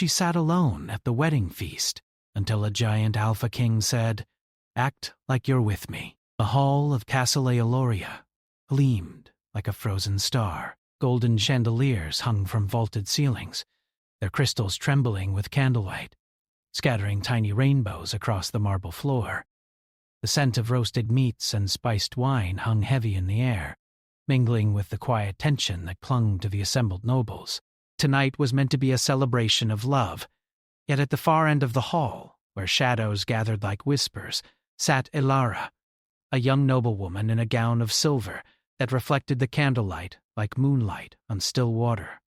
she sat alone at the wedding feast until a giant alpha king said, "Act like you're with me." The hall of Castle Aeloria gleamed like a frozen star. Golden chandeliers hung from vaulted ceilings, their crystals trembling with candlelight, scattering tiny rainbows across the marble floor. The scent of roasted meats and spiced wine hung heavy in the air, mingling with the quiet tension that clung to the assembled nobles. Tonight was meant to be a celebration of love, yet at the far end of the hall, where shadows gathered like whispers, sat Elara, a young noblewoman in a gown of silver that reflected the candlelight like moonlight on still water.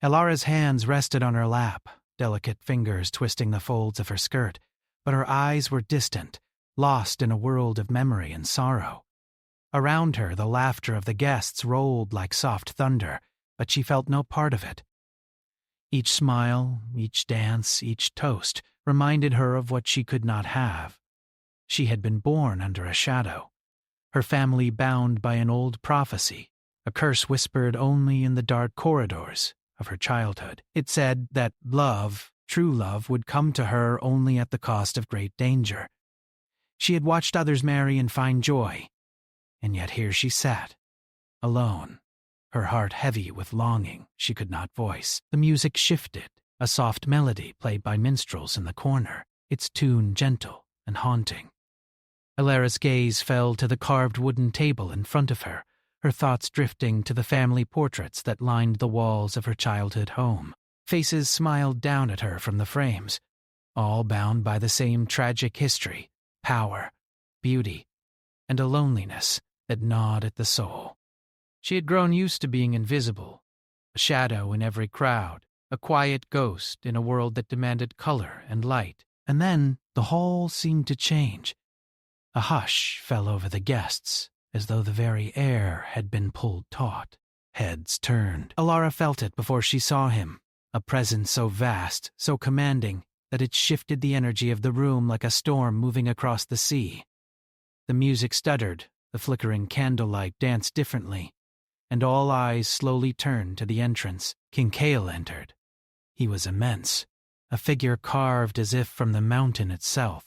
Elara's hands rested on her lap, delicate fingers twisting the folds of her skirt, but her eyes were distant, lost in a world of memory and sorrow. Around her, the laughter of the guests rolled like soft thunder, but she felt no part of it. Each smile, each dance, each toast reminded her of what she could not have. She had been born under a shadow, her family bound by an old prophecy, a curse whispered only in the dark corridors of her childhood. It said that love, true love, would come to her only at the cost of great danger. She had watched others marry and find joy, and yet here she sat, alone, her heart heavy with longing she could not voice. The music shifted, a soft melody played by minstrels in the corner, its tune gentle and haunting. Elara's gaze fell to the carved wooden table in front of her, her thoughts drifting to the family portraits that lined the walls of her childhood home. Faces smiled down at her from the frames, all bound by the same tragic history, power, beauty, and a loneliness that gnawed at the soul. She had grown used to being invisible, a shadow in every crowd, a quiet ghost in a world that demanded color and light. And then the hall seemed to change. A hush fell over the guests, as though the very air had been pulled taut. Heads turned. Elara felt it before she saw him, a presence so vast, so commanding, that it shifted the energy of the room like a storm moving across the sea. The music stuttered, the flickering candlelight danced differently, and all eyes slowly turned to the entrance. King Kale entered. He was immense, a figure carved as if from the mountain itself,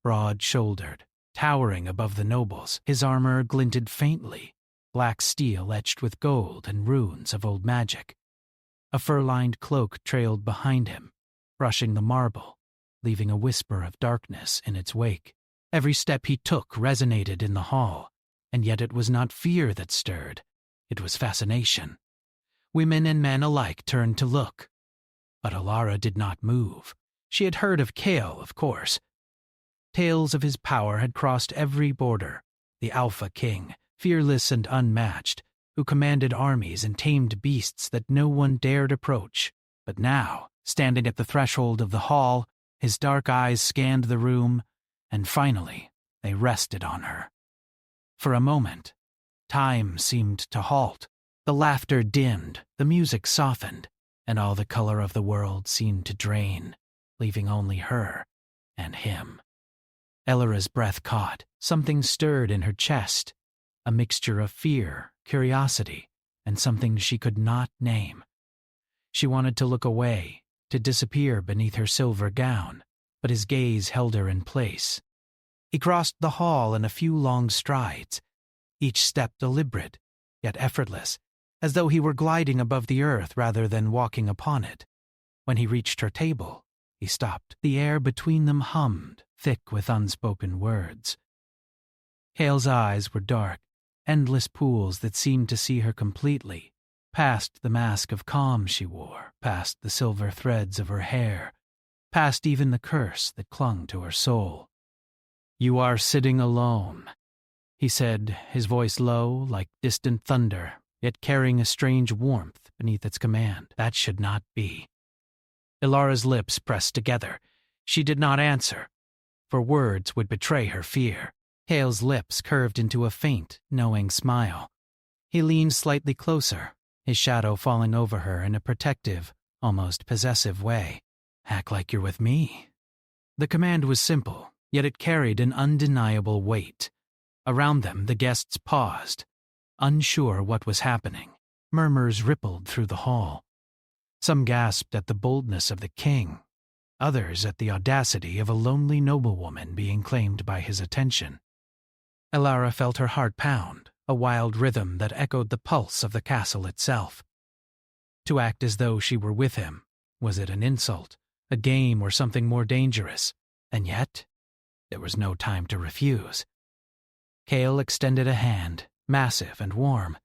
broad-shouldered, towering above the nobles. His armor glinted faintly, black steel etched with gold and runes of old magic. A fur-lined cloak trailed behind him, brushing the marble, leaving a whisper of darkness in its wake. Every step he took resonated in the hall, and yet it was not fear that stirred. It was fascination. Women and men alike turned to look. But Elara did not move. She had heard of Kale, of course. Tales of his power had crossed every border. The Alpha King, fearless and unmatched, who commanded armies and tamed beasts that no one dared approach. But now, standing at the threshold of the hall, his dark eyes scanned the room, and finally they rested on her. For a moment, time seemed to halt. The laughter dimmed, the music softened, and all the color of the world seemed to drain, leaving only her and him. Elara's breath caught. Something stirred in her chest, a mixture of fear, curiosity, and something she could not name. She wanted to look away, to disappear beneath her silver gown, but his gaze held her in place. He crossed the hall in a few long strides, each step deliberate, yet effortless, as though he were gliding above the earth rather than walking upon it. When he reached her table, he stopped. The air between them hummed, thick with unspoken words. Kale's eyes were dark, endless pools that seemed to see her completely, past the mask of calm she wore, past the silver threads of her hair, past even the curse that clung to her soul. "You are sitting alone," he said, his voice low, like distant thunder, yet carrying a strange warmth beneath its command. That should not be. Elara's lips pressed together. She did not answer, for words would betray her fear. Kale's lips curved into a faint, knowing smile. He leaned slightly closer, his shadow falling over her in a protective, almost possessive way. "Act like you're with me." The command was simple, yet it carried an undeniable weight. Around them, the guests paused, unsure what was happening. Murmurs rippled through the hall. Some gasped at the boldness of the king, others at the audacity of a lonely noblewoman being claimed by his attention. Elara felt her heart pound, a wild rhythm that echoed the pulse of the castle itself. To act as though she were with him, was it an insult, a game, or something more dangerous? And yet, there was no time to refuse. Cale extended a hand, massive and warm,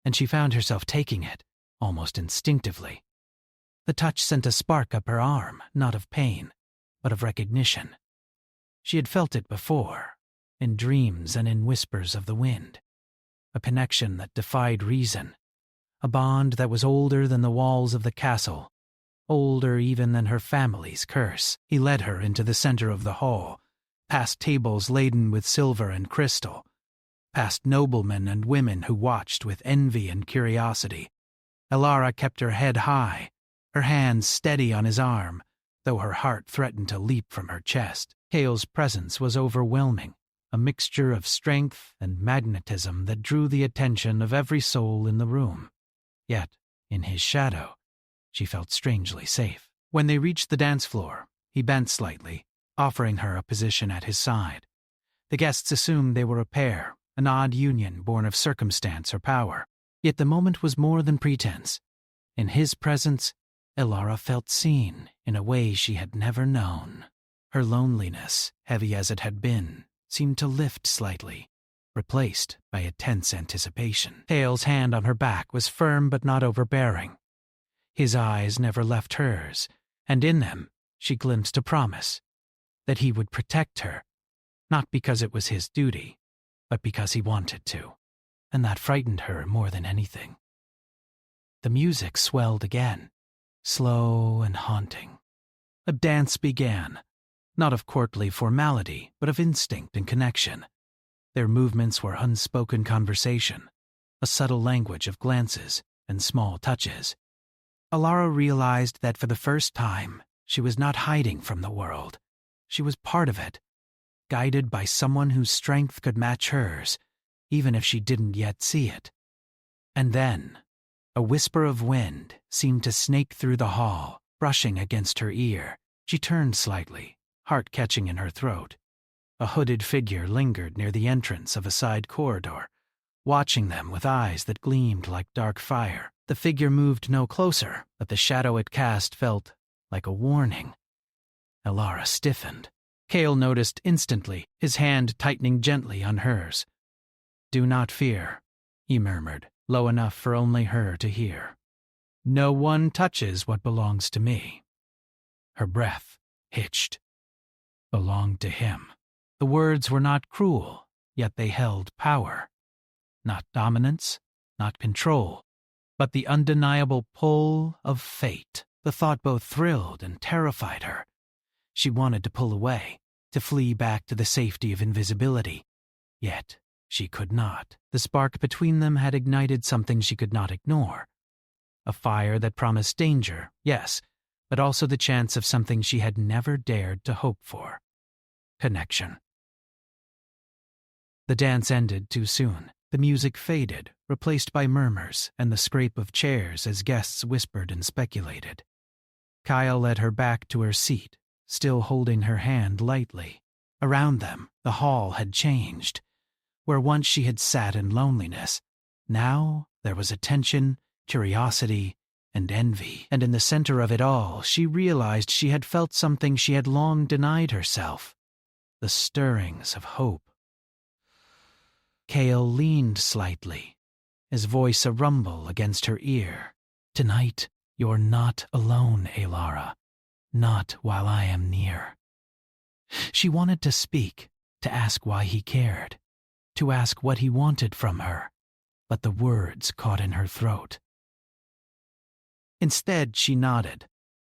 and she found herself taking it, almost instinctively. The touch sent a spark up her arm, not of pain, but of recognition. She had felt it before, in dreams and in whispers of the wind. A connection that defied reason, a bond that was older than the walls of the castle, older even than her family's curse. He led her into the center of the hall, past tables laden with silver and crystal, past noblemen and women who watched with envy and curiosity. Elara kept her head high, her hands steady on his arm, though her heart threatened to leap from her chest. Cale's presence was overwhelming, a mixture of strength and magnetism that drew the attention of every soul in the room. Yet, in his shadow, she felt strangely safe. When they reached the dance floor, he bent slightly, offering her a position at his side. The guests assumed they were a pair, an odd union born of circumstance or power. Yet the moment was more than pretense. In his presence, Elara felt seen in a way she had never known. Her loneliness, heavy as it had been, seemed to lift slightly, replaced by a tense anticipation. Cale's hand on her back was firm but not overbearing. His eyes never left hers, and in them she glimpsed a promise that he would protect her, not because it was his duty, but because he wanted to, and that frightened her more than anything. The music swelled again, slow and haunting. A dance began, not of courtly formality, but of instinct and connection. Their movements were unspoken conversation, a subtle language of glances and small touches. Elara realized that for the first time, she was not hiding from the world. She was part of it, guided by someone whose strength could match hers, even if she didn't yet see it. And then, a whisper of wind seemed to snake through the hall, brushing against her ear. She turned slightly, heart catching in her throat. A hooded figure lingered near the entrance of a side corridor, watching them with eyes that gleamed like dark fire. The figure moved no closer, but the shadow it cast felt like a warning. Elara stiffened. Cale noticed instantly, his hand tightening gently on hers. "Do not fear," he murmured, low enough for only her to hear. "No one touches what belongs to me." Her breath hitched. Belonged to him. The words were not cruel, yet they held power. Not dominance, not control, but the undeniable pull of fate. The thought both thrilled and terrified her. She wanted to pull away, to flee back to the safety of invisibility. Yet she could not. The spark between them had ignited something she could not ignore. A fire that promised danger, yes, but also the chance of something she had never dared to hope for. Connection. The dance ended too soon. The music faded, replaced by murmurs and the scrape of chairs as guests whispered and speculated. Kyle led her back to her seat, still holding her hand lightly. Around them, the hall had changed. Where once she had sat in loneliness, now there was attention, curiosity, and envy. And in the center of it all, she realized she had felt something she had long denied herself. The stirrings of hope. Cale leaned slightly, his voice a rumble against her ear. "Tonight, you're not alone, Elara. Not while I am near." She wanted to speak, to ask why he cared, to ask what he wanted from her, but the words caught in her throat. Instead, she nodded,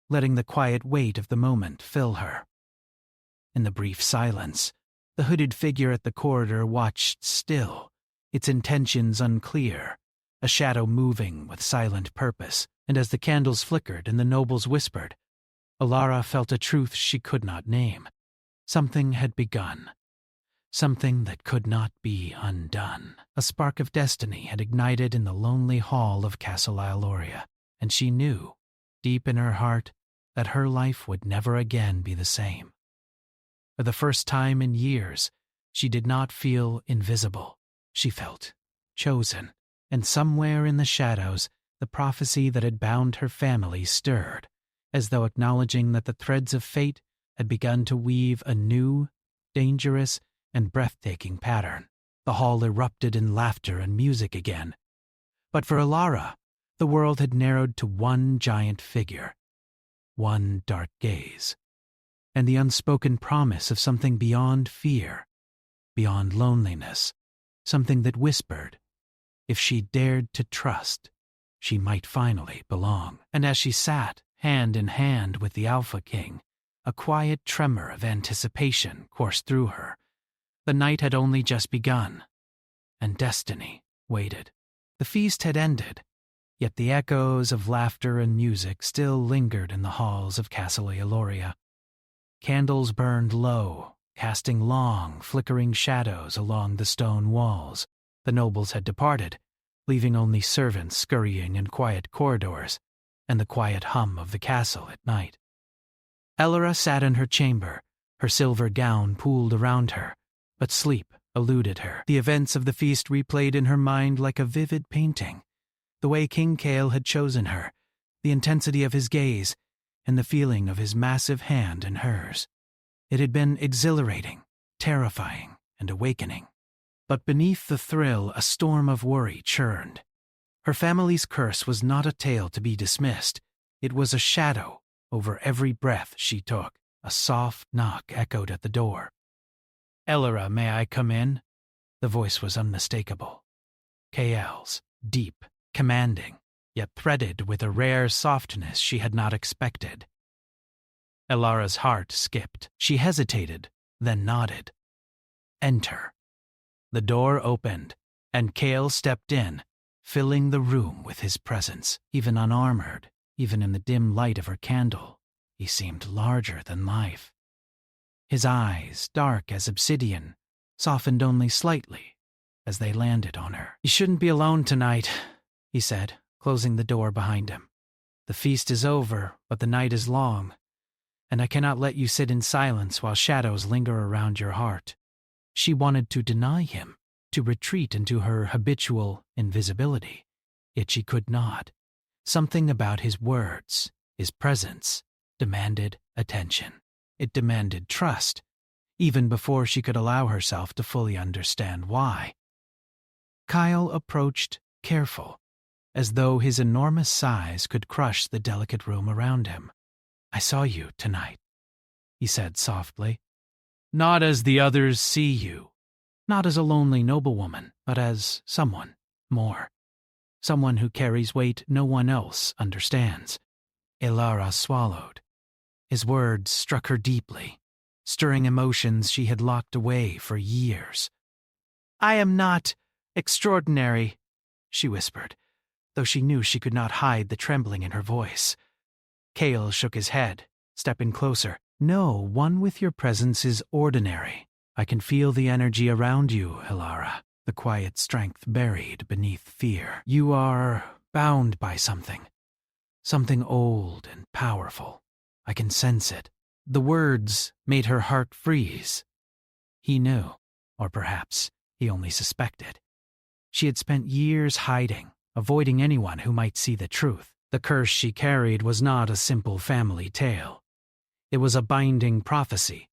letting the quiet weight of the moment fill her. In the brief silence, the hooded figure at the corridor watched still, its intentions unclear, a shadow moving with silent purpose, and as the candles flickered and the nobles whispered, Elara felt a truth she could not name. Something had begun. Something that could not be undone. A spark of destiny had ignited in the lonely hall of Castle Aloria, and she knew deep in her heart, that her life would never again be the same. For the first time in years, she did not feel invisible. She felt chosen, and somewhere in the shadows, the prophecy that had bound her family stirred, as though acknowledging that the threads of fate had begun to weave a new, dangerous, and breathtaking pattern. The hall erupted in laughter and music again. But for Alara, the world had narrowed to one giant figure, one dark gaze, and the unspoken promise of something beyond fear, beyond loneliness, something that whispered, if she dared to trust, she might finally belong. And as she sat, hand in hand with the Alpha King, a quiet tremor of anticipation coursed through her. The night had only just begun, and destiny waited. The feast had ended, yet the echoes of laughter and music still lingered in the halls of Castle Eoloria. Candles burned low, casting long, flickering shadows along the stone walls. The nobles had departed, leaving only servants scurrying in quiet corridors and the quiet hum of the castle at night. Elara sat in her chamber, her silver gown pooled around her, but sleep eluded her. The events of the feast replayed in her mind like a vivid painting. The way King Cale had chosen her, the intensity of his gaze, and the feeling of his massive hand in hers. It had been exhilarating, terrifying, and awakening. But beneath the thrill, a storm of worry churned. Her family's curse was not a tale to be dismissed. It was a shadow over every breath she took. A soft knock echoed at the door. "Elara, may I come in?" The voice was unmistakable. Kael's, deep, commanding, yet threaded with a rare softness she had not expected. Elara's heart skipped. She hesitated, then nodded. "Enter." The door opened, and Cale stepped in, filling the room with his presence. Even unarmored, even in the dim light of her candle, he seemed larger than life. His eyes, dark as obsidian, softened only slightly as they landed on her. "You shouldn't be alone tonight," he said, closing the door behind him. "The feast is over, but the night is long, and I cannot let you sit in silence while shadows linger around your heart." She wanted to deny him, to retreat into her habitual invisibility, yet she could not. Something about his words, his presence, demanded attention. It demanded trust, even before she could allow herself to fully understand why. Kyle approached careful, as though his enormous size could crush the delicate room around him. "I saw you tonight," he said softly. "Not as the others see you. Not as a lonely noblewoman, but as someone more. Someone who carries weight no one else understands." Elara swallowed. His words struck her deeply, stirring emotions she had locked away for years. "I am not extraordinary," she whispered, though she knew she could not hide the trembling in her voice. Cale shook his head, stepping closer. "No, one with your presence is ordinary. I can feel the energy around you, Elara, the quiet strength buried beneath fear. You are bound by something old and powerful. I can sense it." The words made her heart freeze. He knew, or perhaps he only suspected. She had spent years hiding, avoiding anyone who might see the truth. The curse she carried was not a simple family tale. It was a binding prophecy.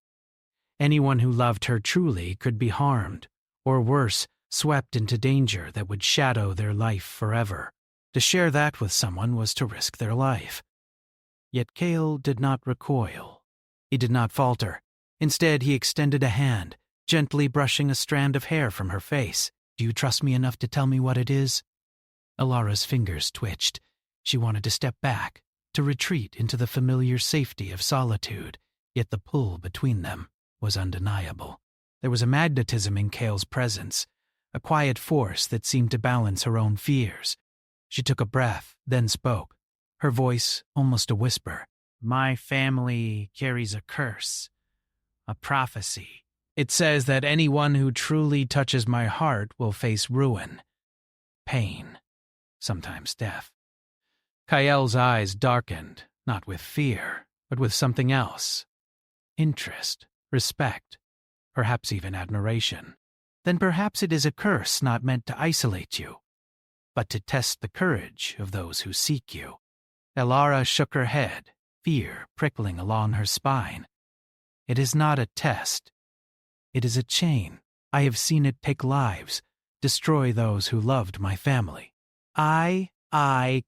Anyone who loved her truly could be harmed, or worse, swept into danger that would shadow their life forever. To share that with someone was to risk their life. Yet Cale did not recoil. He did not falter. Instead, he extended a hand, gently brushing a strand of hair from her face. "Do you trust me enough to tell me what it is?" Alara's fingers twitched. She wanted to step back, to retreat into the familiar safety of solitude, yet the pull between them was undeniable. There was a magnetism in Cale's presence, a quiet force that seemed to balance her own fears. She took a breath, then spoke, her voice almost a whisper. "My family carries a curse, a prophecy. It says that anyone who truly touches my heart will face ruin, pain, sometimes death. Kael's eyes darkened, not with fear, but with something else. Interest, respect, perhaps even admiration. Then perhaps it is a curse not meant to isolate you, but to test the courage of those who seek you. Elara shook her head, fear prickling along her spine. It is not a test. It is a chain. I have seen it take lives, destroy those who loved my family. I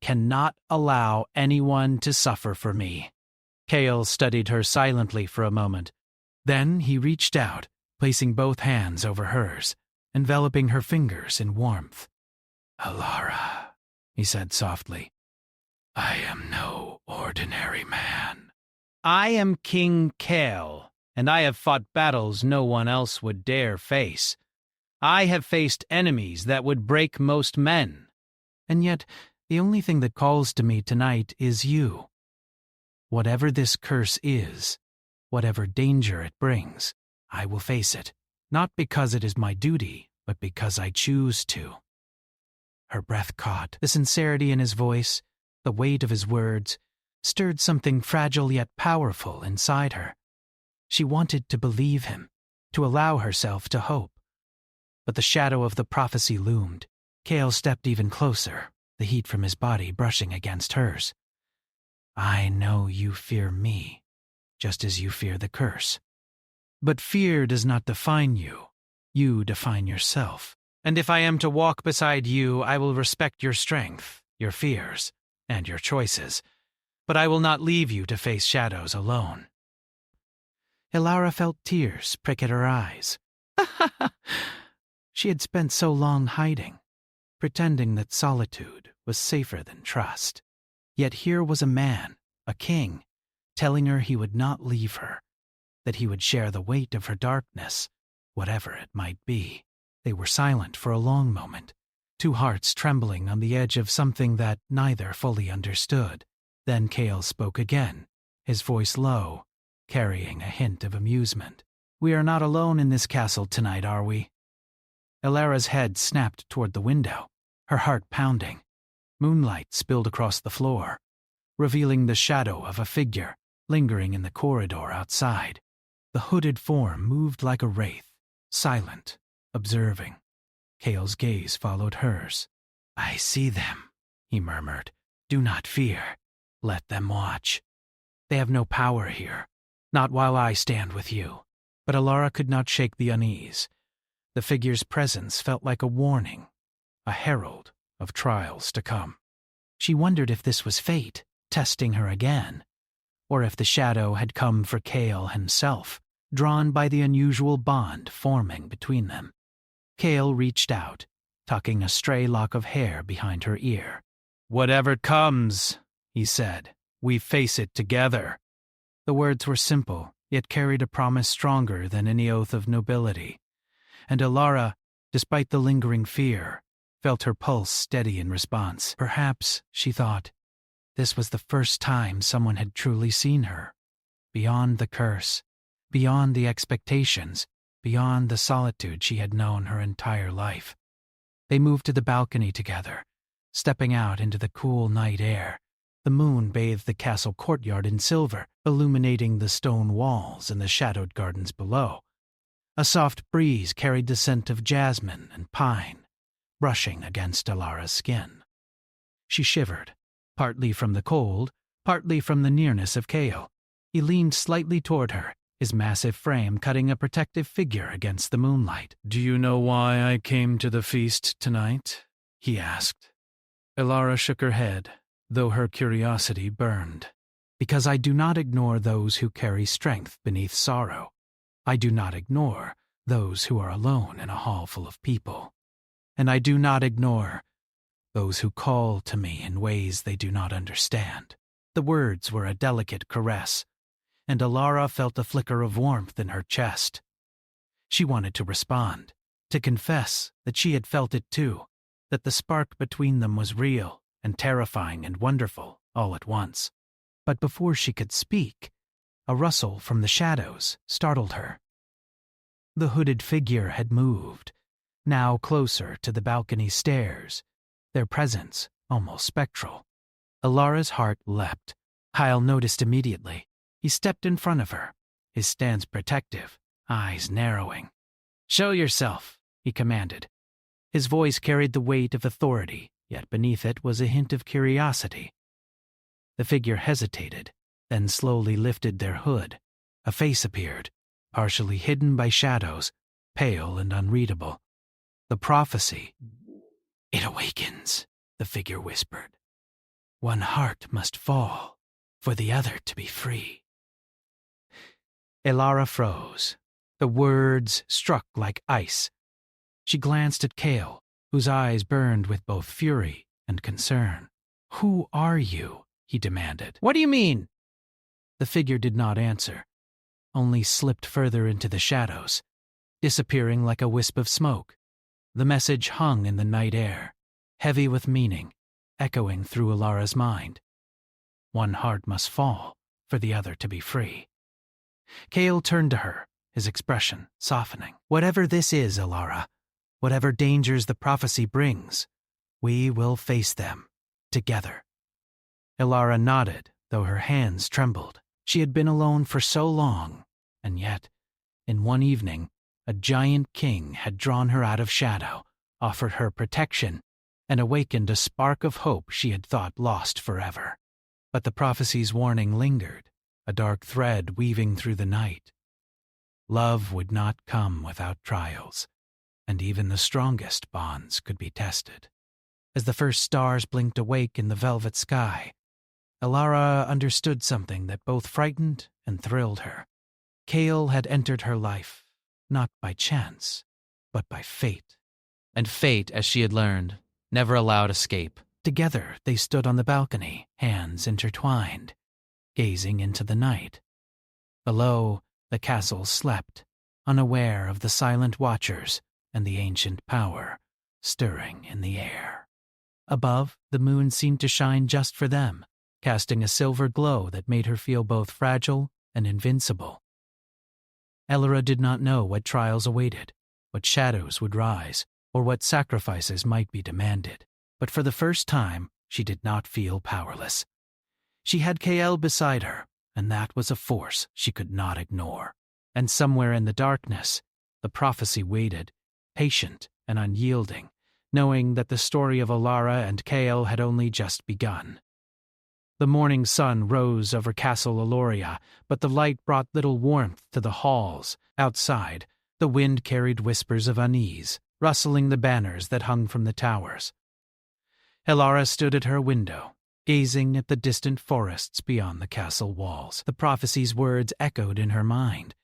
cannot allow anyone to suffer for me. Kael studied her silently for a moment. Then he reached out, placing both hands over hers, enveloping her fingers in warmth. Elara, he said softly, I am no ordinary man. I am King Kael, and I have fought battles no one else would dare face. I have faced enemies that would break most men. And yet, the only thing that calls to me tonight is you. Whatever this curse is, whatever danger it brings, I will face it, not because it is my duty, but because I choose to. Her breath caught. The sincerity in his voice, the weight of his words, stirred something fragile yet powerful inside her. She wanted to believe him, to allow herself to hope. But the shadow of the prophecy loomed. Kael stepped even closer, the heat from his body brushing against hers. I know you fear me, just as you fear the curse. But fear does not define you. You define yourself. And if I am to walk beside you, I will respect your strength, your fears, and your choices. But I will not leave you to face shadows alone. Elara felt tears prick at her eyes. She had spent so long hiding, pretending that solitude was safer than trust. Yet here was a man, a king, telling her he would not leave her, that he would share the weight of her darkness, whatever it might be. They were silent for a long moment, two hearts trembling on the edge of something that neither fully understood. Then Kael spoke again, his voice low, carrying a hint of amusement. We are not alone in this castle tonight, are we? Elara's head snapped toward the window, her heart pounding. Moonlight spilled across the floor, revealing the shadow of a figure lingering in the corridor outside. The hooded form moved like a wraith, silent, observing. Kael's gaze followed hers. I see them, he murmured. Do not fear. Let them watch. They have no power here, not while I stand with you. But Elara could not shake the unease. The figure's presence felt like a warning, a herald of trials to come. She wondered if this was fate, testing her again, or if the shadow had come for Kael himself, drawn by the unusual bond forming between them. Kael reached out, tucking a stray lock of hair behind her ear. Whatever comes, he said, we face it together. The words were simple, yet carried a promise stronger than any oath of nobility. And Elara, despite the lingering fear, felt her pulse steady in response. Perhaps, she thought, this was the first time someone had truly seen her. Beyond the curse, beyond the expectations, beyond the solitude she had known her entire life. They moved to the balcony together, stepping out into the cool night air. The moon bathed the castle courtyard in silver, illuminating the stone walls and the shadowed gardens below. A soft breeze carried the scent of jasmine and pine, brushing against Elara's skin. She shivered, partly from the cold, partly from the nearness of Kael. He leaned slightly toward her, his massive frame cutting a protective figure against the moonlight. Do you know why I came to the feast tonight? He asked. Elara shook her head, though her curiosity burned. Because I do not ignore those who carry strength beneath sorrow. I do not ignore those who are alone in a hall full of people. And I do not ignore those who call to me in ways they do not understand. The words were a delicate caress, and Elara felt a flicker of warmth in her chest. She wanted to respond, to confess that she had felt it too, that the spark between them was real and terrifying and wonderful all at once. But before she could speak, a rustle from the shadows startled her. The hooded figure had moved, now closer to the balcony stairs, their presence almost spectral. Alara's heart leapt. Kyle noticed immediately. He stepped in front of her, his stance protective, eyes narrowing. "Show yourself," he commanded. His voice carried the weight of authority, yet beneath it was a hint of curiosity. The figure hesitated, then slowly lifted their hood. A face appeared, partially hidden by shadows, pale and unreadable. The prophecy. "It awakens," the figure whispered. "One heart must fall, for the other to be free." Elara froze. The words struck like ice. She glanced at Cale, whose eyes burned with both fury and concern. "Who are you?" he demanded. "What do you mean?" The figure did not answer, only slipped further into the shadows, disappearing like a wisp of smoke. The message hung in the night air, heavy with meaning, echoing through Alara's mind. One heart must fall for the other to be free. Cale turned to her, his expression softening. "Whatever this is, Alara, whatever dangers the prophecy brings, we will face them together." Elara nodded, though her hands trembled. She had been alone for so long, and yet, in one evening, a giant king had drawn her out of shadow, offered her protection, and awakened a spark of hope she had thought lost forever. But the prophecy's warning lingered, a dark thread weaving through the night. Love would not come without trials, and even the strongest bonds could be tested. As the first stars blinked awake in the velvet sky, Elara understood something that both frightened and thrilled her. Cale had entered her life, not by chance, but by fate. And fate, as she had learned, never allowed escape. Together they stood on the balcony, hands intertwined, gazing into the night. Below, the castle slept, unaware of the silent watchers and the ancient power stirring in the air. Above, the moon seemed to shine just for them, casting a silver glow that made her feel both fragile and invincible. Elara did not know what trials awaited, what shadows would rise, or what sacrifices might be demanded. But for the first time, she did not feel powerless. She had Cale beside her, and that was a force she could not ignore. And somewhere in the darkness, the prophecy waited, patient and unyielding, knowing that the story of Alara and Cale had only just begun. The morning sun rose over Castle Aloria, but the light brought little warmth to the halls. Outside, the wind carried whispers of unease, rustling the banners that hung from the towers. Elara stood at her window, gazing at the distant forests beyond the castle walls. The prophecy's words echoed in her mind.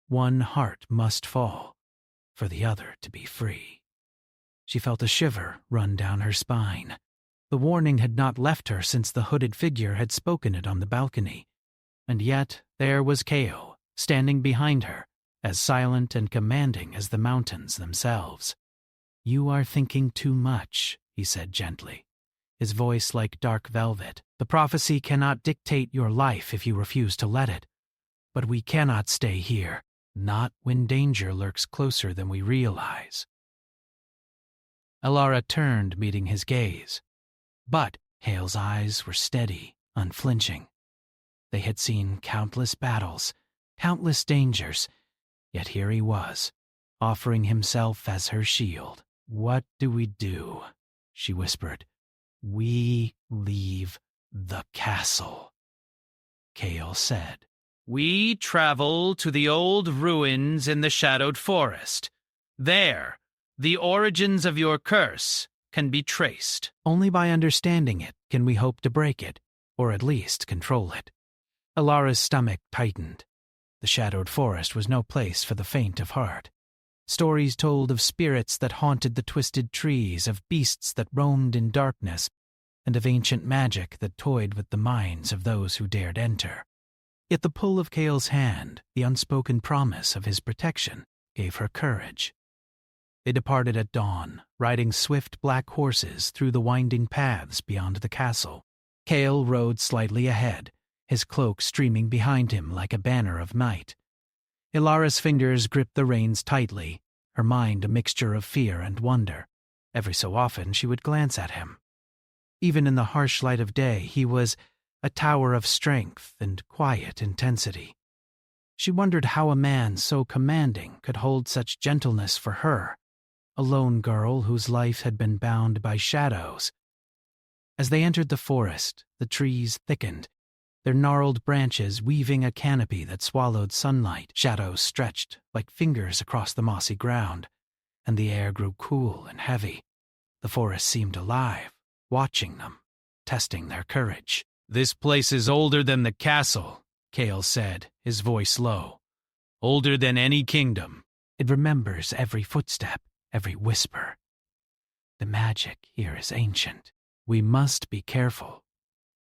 One heart must fall, for the other to be free. She felt a shiver run down her spine. The warning had not left her since the hooded figure had spoken it on the balcony. And yet there was Cale, standing behind her, as silent and commanding as the mountains themselves. "You are thinking too much," he said gently, his voice like dark velvet. "The prophecy cannot dictate your life if you refuse to let it. But we cannot stay here, not when danger lurks closer than we realize." Elara turned, meeting his gaze. But Cale's eyes were steady, unflinching. They had seen countless battles, countless dangers, yet here he was, offering himself as her shield. "What do we do?" she whispered. "We leave the castle," Cale said. "We travel to the old ruins in the shadowed forest. There, the origins of your curse can be traced. Only by understanding it can we hope to break it, or at least control it." Alara's stomach tightened. The shadowed forest was no place for the faint of heart. Stories told of spirits that haunted the twisted trees, of beasts that roamed in darkness, and of ancient magic that toyed with the minds of those who dared enter. Yet the pull of Cale's hand, the unspoken promise of his protection, gave her courage. They departed at dawn, riding swift black horses through the winding paths beyond the castle. Cale rode slightly ahead, his cloak streaming behind him like a banner of night. Ilara's fingers gripped the reins tightly, her mind a mixture of fear and wonder. Every so often she would glance at him. Even in the harsh light of day, he was a tower of strength and quiet intensity. She wondered how a man so commanding could hold such gentleness for her, a lone girl whose life had been bound by shadows. As they entered the forest, the trees thickened, their gnarled branches weaving a canopy that swallowed sunlight. Shadows stretched like fingers across the mossy ground, and the air grew cool and heavy. The forest seemed alive, watching them, testing their courage. "This place is older than the castle," Cale said, his voice low. "Older than any kingdom. It remembers every footstep, every whisper. The magic here is ancient. We must be careful."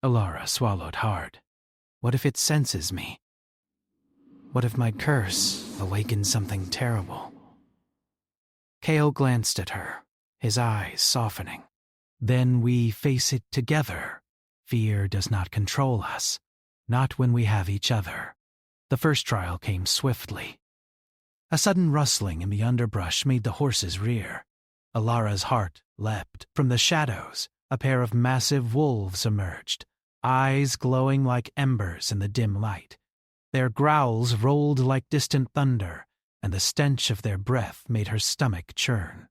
Alara swallowed hard. What if it senses me? What if my curse awakens something terrible? Cale glanced at her, his eyes softening. "Then we face it together. Fear does not control us, not when we have each other." The first trial came swiftly. A sudden rustling in the underbrush made the horses rear. Alara's heart leapt. From the shadows, a pair of massive wolves emerged, eyes glowing like embers in the dim light. Their growls rolled like distant thunder, and the stench of their breath made her stomach churn.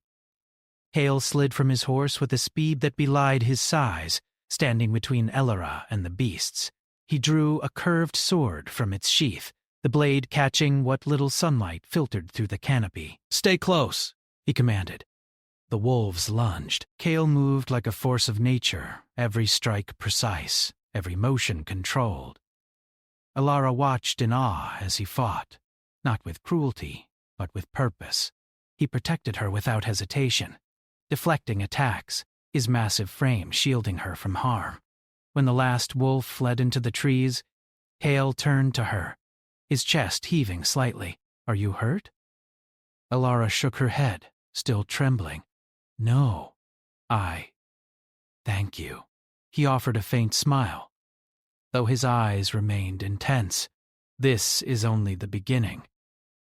Cale slid from his horse with a speed that belied his size, standing between Alara and the beasts. He drew a curved sword from its sheath, the blade catching what little sunlight filtered through the canopy. "Stay close," he commanded. The wolves lunged. Cale moved like a force of nature, every strike precise, every motion controlled. Alara watched in awe as he fought, not with cruelty, but with purpose. He protected her without hesitation, deflecting attacks, his massive frame shielding her from harm. When the last wolf fled into the trees, Cale turned to her, his chest heaving slightly. "Are you hurt?" Alara shook her head, still trembling. "No, thank you." He offered a faint smile, though his eyes remained intense. "This is only the beginning.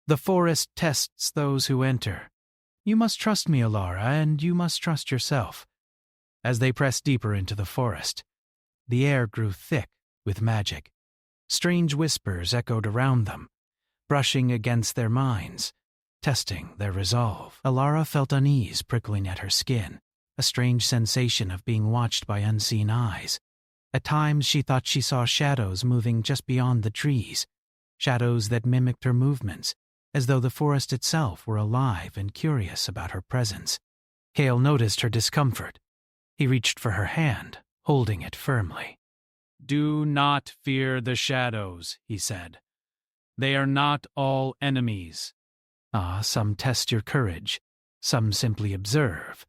The forest tests those who enter. You must trust me, Alara, and you must trust yourself." As they pressed deeper into the forest, the air grew thick with magic. Strange whispers echoed around them, brushing against their minds, testing their resolve. Alara felt unease prickling at her skin, a strange sensation of being watched by unseen eyes. At times she thought she saw shadows moving just beyond the trees, shadows that mimicked her movements, as though the forest itself were alive and curious about her presence. Cale noticed her discomfort. He reached for her hand, holding it firmly. "Do not fear the shadows," he said. "They are not all enemies. Some test your courage, some simply observe.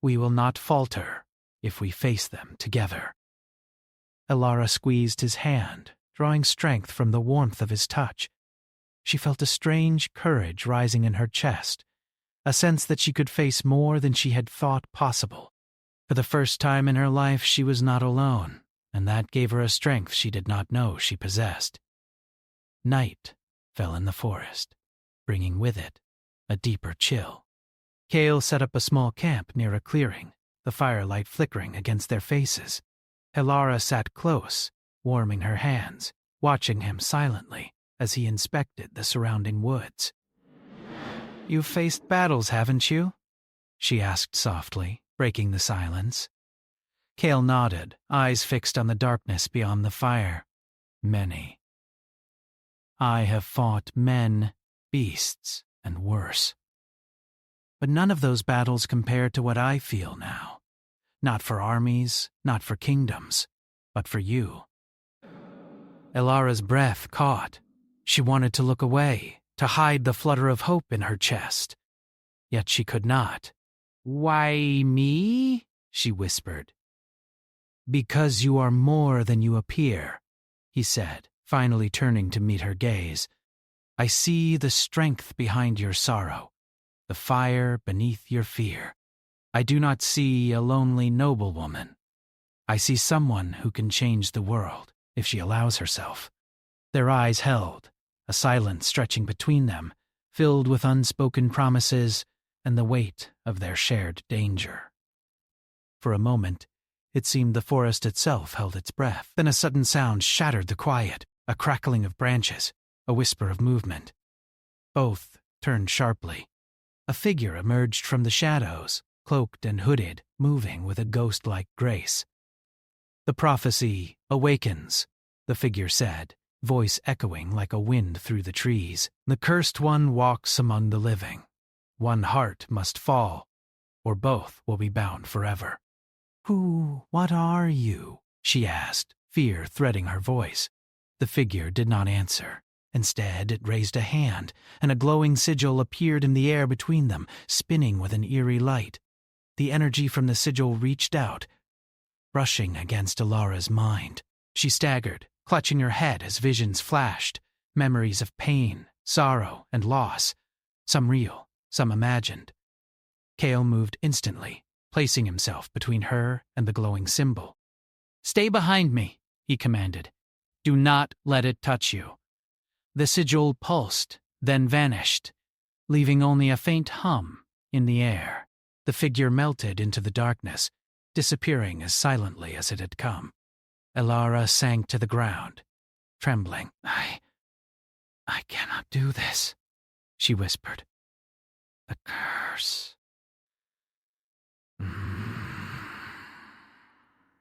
We will not falter if we face them together." Alara squeezed his hand, drawing strength from the warmth of his touch. She felt a strange courage rising in her chest, a sense that she could face more than she had thought possible. For the first time in her life she was not alone, and that gave her a strength she did not know she possessed. Night fell in the forest, bringing with it a deeper chill. Cale set up a small camp near a clearing, the firelight flickering against their faces. Alara sat close, warming her hands, watching him silently as he inspected the surrounding woods. "You've faced battles, haven't you?" she asked softly, breaking the silence. Cale nodded, eyes fixed on the darkness beyond the fire. "Many. I have fought men, beasts, and worse. But none of those battles compare to what I feel now. Not for armies, not for kingdoms, but for you." Alara's breath caught. She wanted to look away, to hide the flutter of hope in her chest. Yet she could not. "Why me?" she whispered. "Because you are more than you appear," he said, finally turning to meet her gaze. "I see the strength behind your sorrow, the fire beneath your fear. I do not see a lonely noblewoman. I see someone who can change the world, if she allows herself." Their eyes held, a silence stretching between them, filled with unspoken promises and the weight of their shared danger. For a moment, It seemed the forest itself held its breath. Then a sudden sound shattered the quiet, a crackling of branches, a whisper of movement. Both turned sharply. A figure emerged from the shadows, cloaked and hooded, moving with a ghost-like grace. "The prophecy awakens," the figure said, voice echoing like a wind through the trees. "The cursed one walks among the living. One heart must fall, or both will be bound forever." What are you?" she asked, fear threading her voice. The figure did not answer. Instead, it raised a hand, and a glowing sigil appeared in the air between them, spinning with an eerie light. The energy from the sigil reached out, brushing against Alara's mind. She staggered, clutching her head as visions flashed, memories of pain, sorrow, and loss, some real, some imagined. Kale moved instantly, placing himself between her and the glowing symbol. "Stay behind me," he commanded. "Do not let it touch you." The sigil pulsed, then vanished, leaving only a faint hum in the air. The figure melted into the darkness, disappearing as silently as it had come. Alara sank to the ground, trembling. I cannot do this," she whispered. "The curse."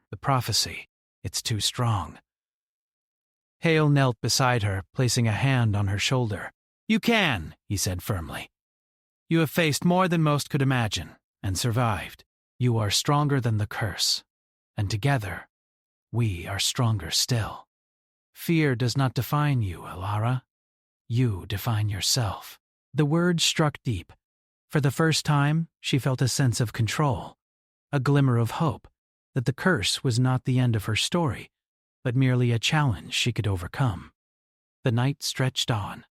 The prophecy, it's too strong. Hale knelt beside her, placing a hand on her shoulder. "You can," he said firmly. "You have faced more than most could imagine, and survived. You are stronger than the curse, and together, we are stronger still. Fear does not define you, Alara. You define yourself." The words struck deep. For the first time, she felt a sense of control, a glimmer of hope that the curse was not the end of her story, but merely a challenge she could overcome. The night stretched on.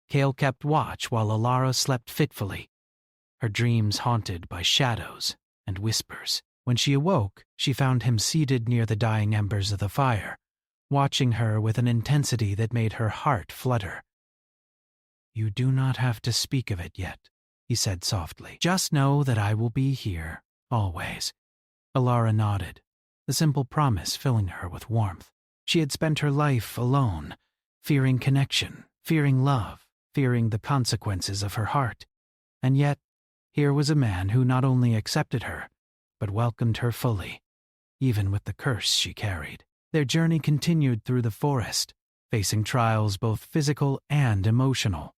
Kale kept watch while Alara slept fitfully, her dreams haunted by shadows and whispers. When she awoke, she found him seated near the dying embers of the fire, watching her with an intensity that made her heart flutter. "You do not have to speak of it yet," he said softly. "Just know that I will be here, always." Alara nodded, the simple promise filling her with warmth. She had spent her life alone, fearing connection, fearing love, fearing the consequences of her heart. And yet, here was a man who not only accepted her, but welcomed her fully, even with the curse she carried. Their journey continued through the forest, facing trials both physical and emotional.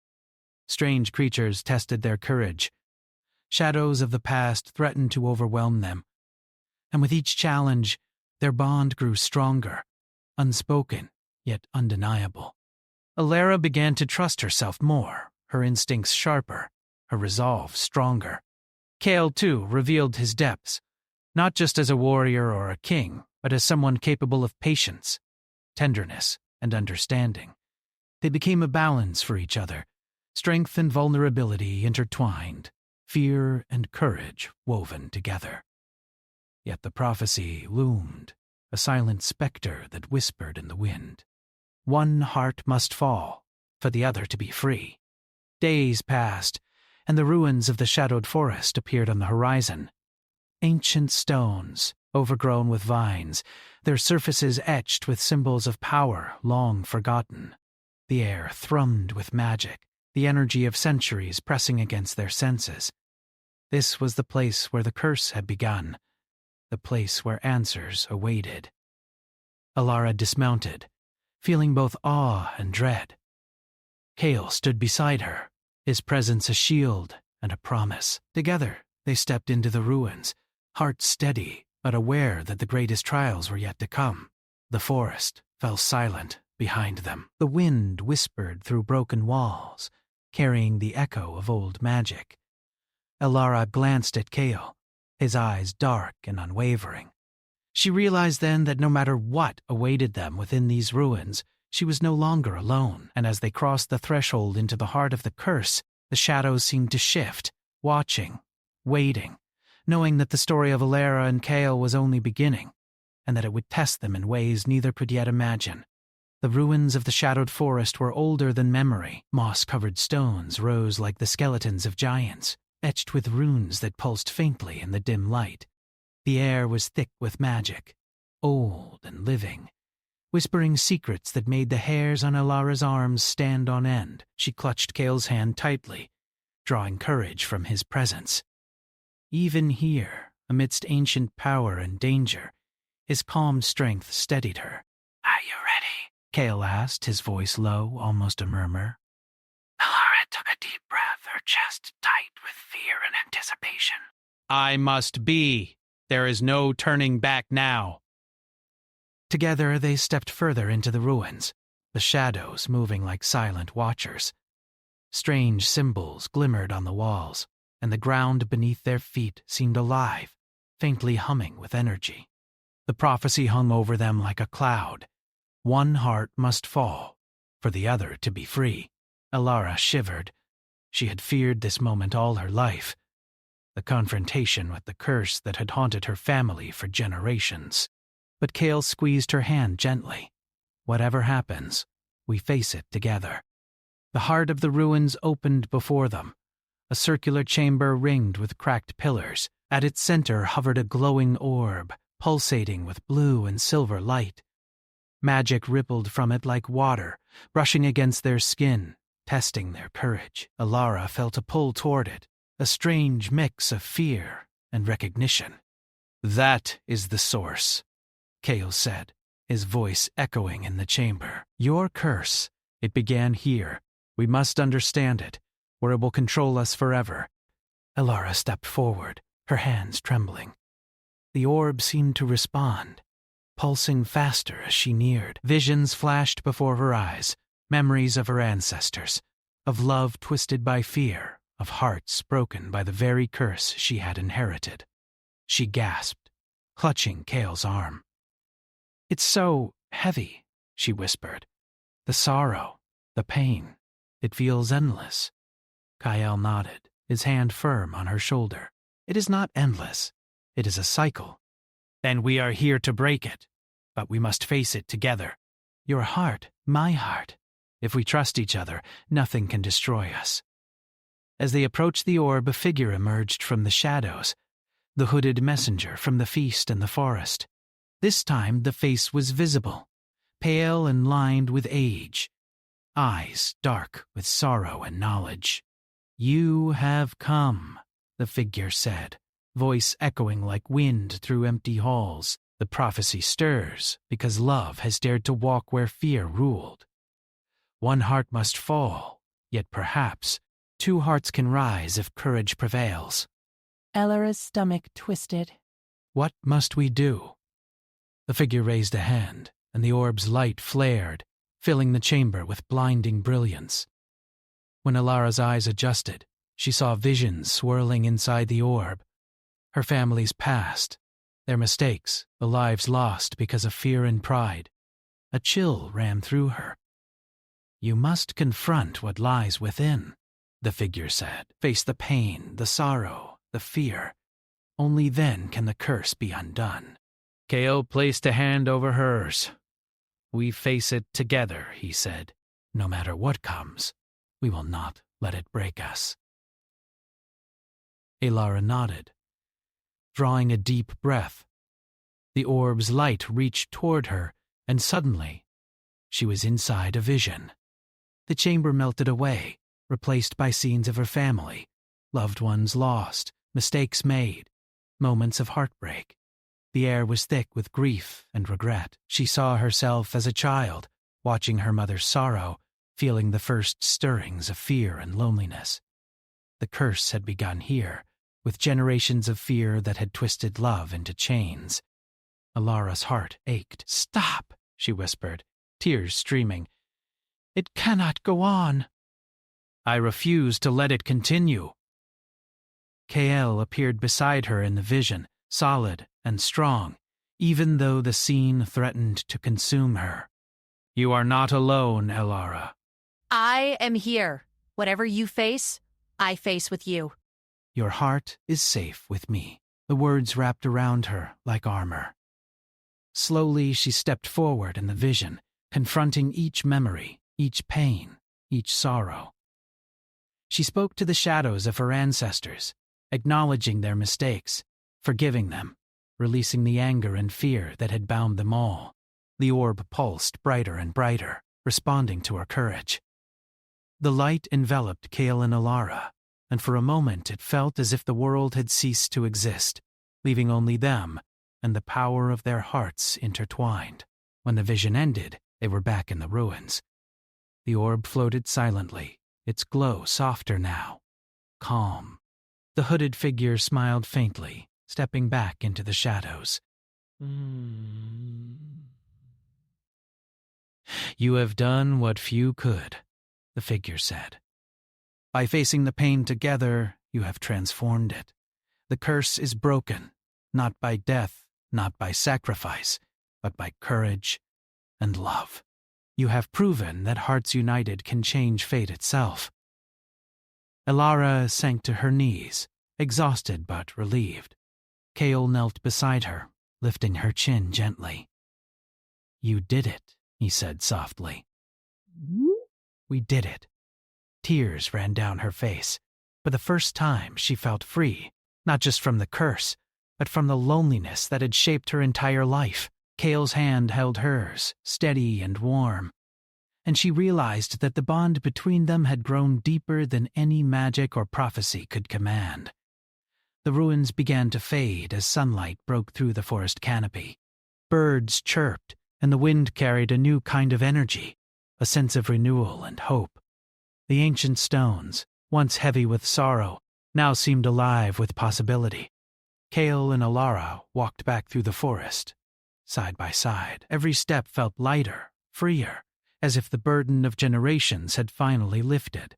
Strange creatures tested their courage. Shadows of the past threatened to overwhelm them. And with each challenge, their bond grew stronger, unspoken, yet undeniable. Alara began to trust herself more, her instincts sharper, her resolve stronger. Kale, too, revealed his depths, not just as a warrior or a king, but as someone capable of patience, tenderness, and understanding. They became a balance for each other, strength and vulnerability intertwined, fear and courage woven together. Yet the prophecy loomed, a silent specter that whispered in the wind. One heart must fall, for the other to be free. Days passed, and the ruins of the shadowed forest appeared on the horizon. Ancient stones, overgrown with vines, their surfaces etched with symbols of power long forgotten. The air thrummed with magic, the energy of centuries pressing against their senses. This was the place where the curse had begun, the place where answers awaited. Alara dismounted, feeling both awe and dread. Kale stood beside her, his presence a shield and a promise. Together, they stepped into the ruins, hearts steady, but aware that the greatest trials were yet to come. The forest fell silent behind them. The wind whispered through broken walls, carrying the echo of old magic. Alara glanced at Kale, his eyes dark and unwavering. She realized then that no matter what awaited them within these ruins, she was no longer alone, and as they crossed the threshold into the heart of the curse, the shadows seemed to shift, watching, waiting, knowing that the story of Alara and Kale was only beginning, and that it would test them in ways neither could yet imagine. The ruins of the shadowed forest were older than memory. Moss-covered stones rose like the skeletons of giants, etched with runes that pulsed faintly in the dim light. The air was thick with magic, old and living, whispering secrets that made the hairs on Elara's arms stand on end. She clutched Kale's hand tightly, drawing courage from his presence. Even here, amidst ancient power and danger, his calm strength steadied her. "Are you ready?" Kale asked, his voice low, almost a murmur. Elara took a deep breath, her chest tight with fear and anticipation. "I must be. There is no turning back now." Together they stepped further into the ruins, the shadows moving like silent watchers. Strange symbols glimmered on the walls, and the ground beneath their feet seemed alive, faintly humming with energy. The prophecy hung over them like a cloud. One heart must fall, for the other to be free. Elara shivered. She had feared this moment all her life, the confrontation with the curse that had haunted her family for generations. But Kale squeezed her hand gently. "Whatever happens, we face it together." The heart of the ruins opened before them, a circular chamber ringed with cracked pillars. At its center hovered a glowing orb, pulsating with blue and silver light. Magic rippled from it like water, brushing against their skin, testing their courage. Elara felt a pull toward it, a strange mix of fear and recognition. "That is the source," Kale said, his voice echoing in the chamber. "Your curse, it began here. We must understand it, or it will control us forever." Elara stepped forward, her hands trembling. The orb seemed to respond, pulsing faster as she neared. Visions flashed before her eyes, memories of her ancestors, of love twisted by fear, of hearts broken by the very curse she had inherited. She gasped, clutching Kale's arm. "It's so heavy," she whispered. "The sorrow, the pain, it feels endless." Kyle nodded, his hand firm on her shoulder. "It is not endless. It is a cycle. And we are here to break it, but we must face it together. Your heart, my heart. If we trust each other, nothing can destroy us." As they approached the orb, a figure emerged from the shadows, the hooded messenger from the feast in the forest. This time the face was visible, pale and lined with age, eyes dark with sorrow and knowledge. "You have come," the figure said, voice echoing like wind through empty halls. "The prophecy stirs because love has dared to walk where fear ruled. One heart must fall, yet perhaps 2 hearts can rise if courage prevails." Elara's stomach twisted. "What must we do?" The figure raised a hand, and the orb's light flared, filling the chamber with blinding brilliance. When Elara's eyes adjusted, she saw visions swirling inside the orb. Her family's past, their mistakes, the lives lost because of fear and pride. A chill ran through her. "You must confront what lies within," the figure said. "Face the pain, the sorrow, the fear. Only then can the curse be undone." Kale placed a hand over hers. "We face it together," he said. "No matter what comes, we will not let it break us." Elara nodded, drawing a deep breath. The orb's light reached toward her, and suddenly, she was inside a vision. The chamber melted away, replaced by scenes of her family, loved ones lost, mistakes made, moments of heartbreak. The air was thick with grief and regret. She saw herself as a child, watching her mother's sorrow, feeling the first stirrings of fear and loneliness. The curse had begun here, with generations of fear that had twisted love into chains. Elara's heart ached. "Stop," she whispered, tears streaming. "It cannot go on." "I refuse to let it continue." Kael appeared beside her in the vision, solid and strong, even though the scene threatened to consume her. "You are not alone, Elara." "I am here. Whatever you face, I face with you." "Your heart is safe with me." The words wrapped around her like armor. Slowly she stepped forward in the vision, confronting each memory, each pain, each sorrow. She spoke to the shadows of her ancestors, acknowledging their mistakes, forgiving them, releasing the anger and fear that had bound them all. The orb pulsed brighter and brighter, responding to her courage. The light enveloped Cale and Alara, and for a moment it felt as if the world had ceased to exist, leaving only them and the power of their hearts intertwined. When the vision ended, they were back in the ruins. The orb floated silently, its glow softer now, calm. The hooded figure smiled faintly, stepping back into the shadows. "You have done what few could," the figure said. "By facing the pain together, you have transformed it. The curse is broken, not by death, not by sacrifice, but by courage and love. You have proven that hearts united can change fate itself." Alara sank to her knees, exhausted but relieved. Cale knelt beside her, lifting her chin gently. "You did it," he said softly. "We did it." Tears ran down her face. For the first time, she felt free, not just from the curse, but from the loneliness that had shaped her entire life. Cale's hand held hers, steady and warm, and she realized that the bond between them had grown deeper than any magic or prophecy could command. The ruins began to fade as sunlight broke through the forest canopy. Birds chirped, and the wind carried a new kind of energy, a sense of renewal and hope. The ancient stones, once heavy with sorrow, now seemed alive with possibility. Cale and Alara walked back through the forest, side by side. Every step felt lighter, freer, as if the burden of generations had finally lifted.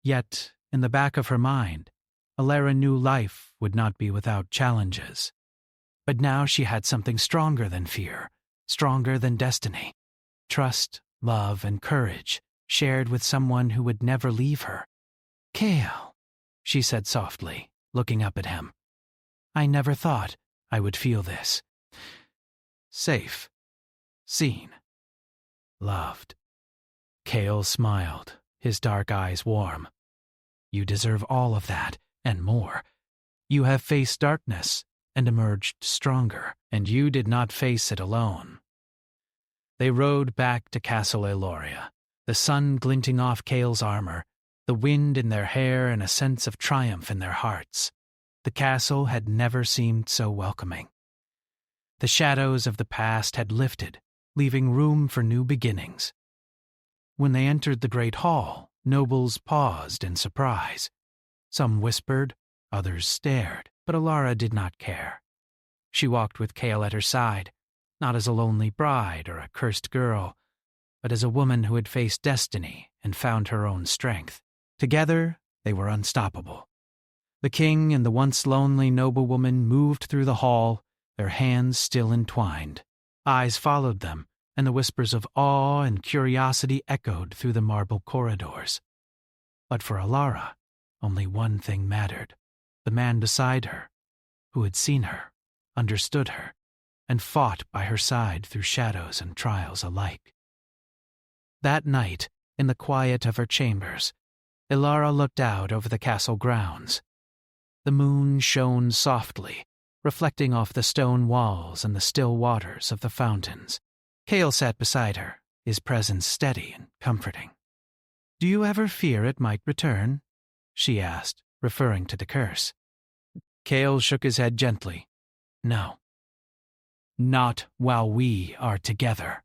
Yet, in the back of her mind, Alara knew life would not be without challenges. But now she had something stronger than fear, stronger than destiny. Trust, love, and courage, shared with someone who would never leave her. "Cale," she said softly, looking up at him. "I never thought I would feel this. Safe. Seen. Loved." Cale smiled, his dark eyes warm. "You deserve all of that, and more. You have faced darkness and emerged stronger, and you did not face it alone." They rode back to Castle Eloria, the sun glinting off Cale's armor, the wind in their hair and a sense of triumph in their hearts. The castle had never seemed so welcoming. The shadows of the past had lifted, leaving room for new beginnings. When they entered the great hall, nobles paused in surprise. Some whispered, others stared, but Alara did not care. She walked with Cale at her side, not as a lonely bride or a cursed girl, but as a woman who had faced destiny and found her own strength. Together, they were unstoppable. The king and the once lonely noblewoman moved through the hall, their hands still entwined. Eyes followed them, and the whispers of awe and curiosity echoed through the marble corridors. But for Alara, only one thing mattered: the man beside her, who had seen her, understood her, and fought by her side through shadows and trials alike. That night, in the quiet of her chambers, Alara looked out over the castle grounds. The moon shone softly, reflecting off the stone walls and the still waters of the fountains. Cale sat beside her, his presence steady and comforting. "Do you ever fear it might return?" she asked, referring to the curse. Cale shook his head gently. "No. Not while we are together.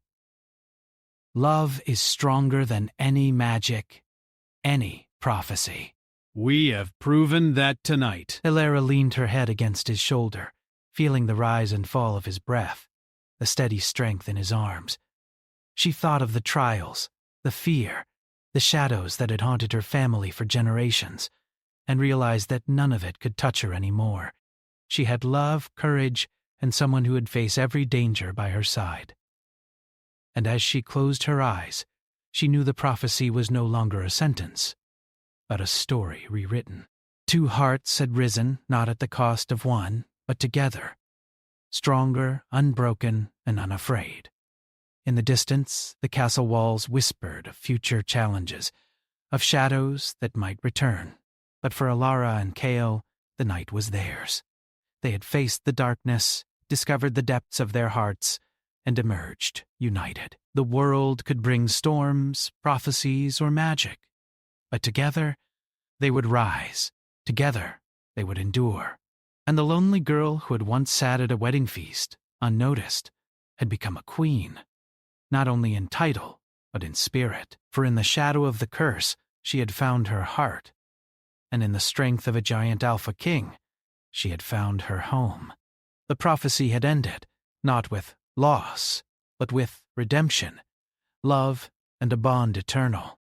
Love is stronger than any magic, any prophecy." "We have proven that tonight." Alara leaned her head against his shoulder, feeling the rise and fall of his breath, the steady strength in his arms. She thought of the trials, the fear, the shadows that had haunted her family for generations, and realized that none of it could touch her anymore. She had love, courage, and someone who would face every danger by her side. And as she closed her eyes, she knew the prophecy was no longer a sentence, but a story rewritten. Two hearts had risen, not at the cost of one, but together, stronger, unbroken, and unafraid. In the distance, the castle walls whispered of future challenges, of shadows that might return. But for Alara and Cale, the night was theirs. They had faced the darkness, discovered the depths of their hearts, and emerged united. The world could bring storms, prophecies, or magic, but together they would rise. Together they would endure. And the lonely girl who had once sat at a wedding feast, unnoticed, had become a queen, not only in title, but in spirit. For in the shadow of the curse, she had found her heart, and in the strength of a giant alpha king, she had found her home. The prophecy had ended, not with loss, but with redemption, love, and a bond eternal.